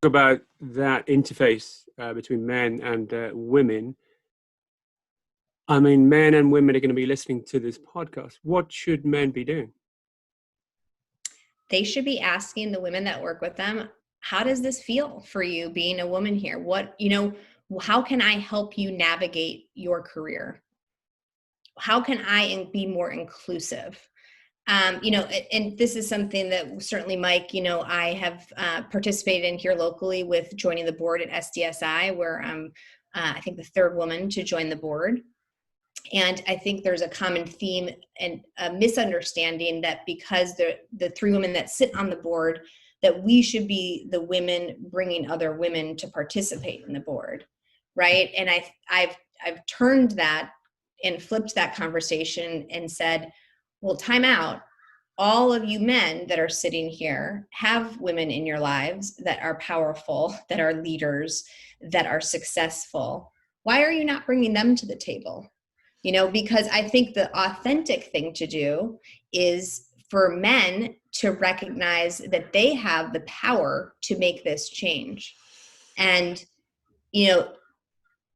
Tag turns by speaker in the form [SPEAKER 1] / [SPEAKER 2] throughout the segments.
[SPEAKER 1] about that interface between men and women. I mean, men and women are going to be listening to this podcast. What should men be doing?
[SPEAKER 2] They should be asking the women that work with them, how does this feel for you being a woman here? How can I help you navigate your career? How can I be more inclusive? And this is something that certainly, Mike, I have participated in here locally with joining the board at SDSI, where I'm, I think, the third woman to join the board. And I think there's a common theme and a misunderstanding that because the three women that sit on the board, that we should be the women bringing other women to participate in the board, right? And I've turned that and flipped that conversation and said, well, time out. All of you men that are sitting here have women in your lives that are powerful, that are leaders, that are successful. Why are you not bringing them to the table? Because I think the authentic thing to do is for men to recognize that they have the power to make this change. And, and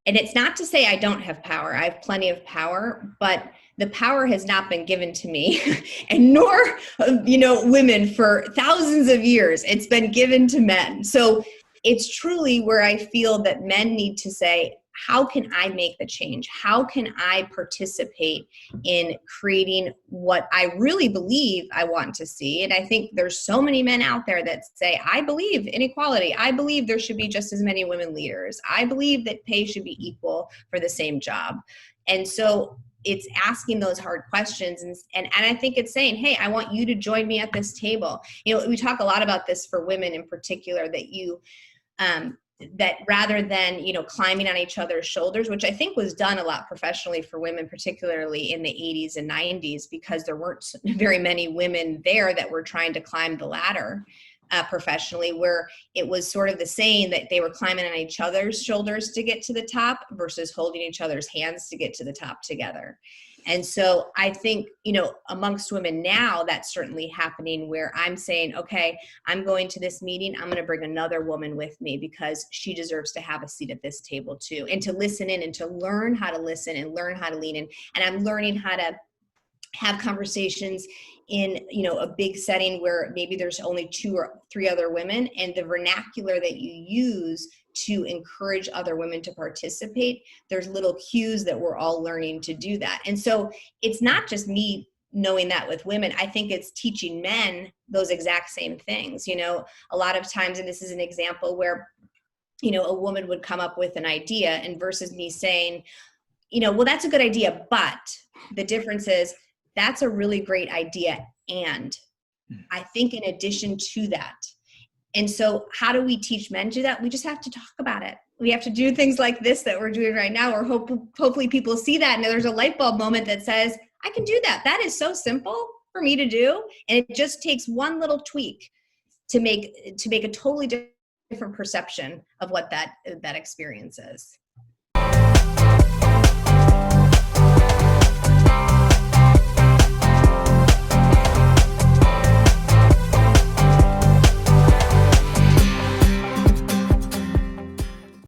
[SPEAKER 2] it's not to say I don't have power. I have plenty of power, but the power has not been given to me and nor, women for thousands of years. It's been given to men. So it's truly where I feel that men need to say, how can I make the change? How can I participate in creating what I really believe I want to see? And I think there's so many men out there that say, I believe in equality. I believe there should be just as many women leaders. I believe that pay should be equal for the same job. And so it's asking those hard questions. And I think it's saying, hey, I want you to join me at this table. We talk a lot about this for women in particular, that that rather than, climbing on each other's shoulders, which I think was done a lot professionally for women, particularly in the 80s and 90s, because there weren't very many women there that were trying to climb the ladder professionally, where it was sort of the saying that they were climbing on each other's shoulders to get to the top versus holding each other's hands to get to the top together. And so I think, amongst women now, that's certainly happening, where I'm saying, okay, I'm going to this meeting. I'm going to bring another woman with me because she deserves to have a seat at this table too, and to listen in and to learn how to listen and learn how to lean in. And I'm learning how to have conversations in, a big setting where maybe there's only 2 or 3 other women, and the vernacular that you use to encourage other women to participate, there's little cues that we're all learning to do that. And so it's not just me knowing that with women. I think it's teaching men those exact same things. A lot of times, and this is an example where, a woman would come up with an idea, and versus me saying, well, that's a good idea, but the difference is that's a really great idea. And I think in addition to that, and so how do we teach men to do that? We just have to talk about it. We have to do things like this that we're doing right now, or hopefully people see that and there's a light bulb moment that says, I can do that. That is so simple for me to do. And it just takes one little tweak to make a totally different perception of what that experience is.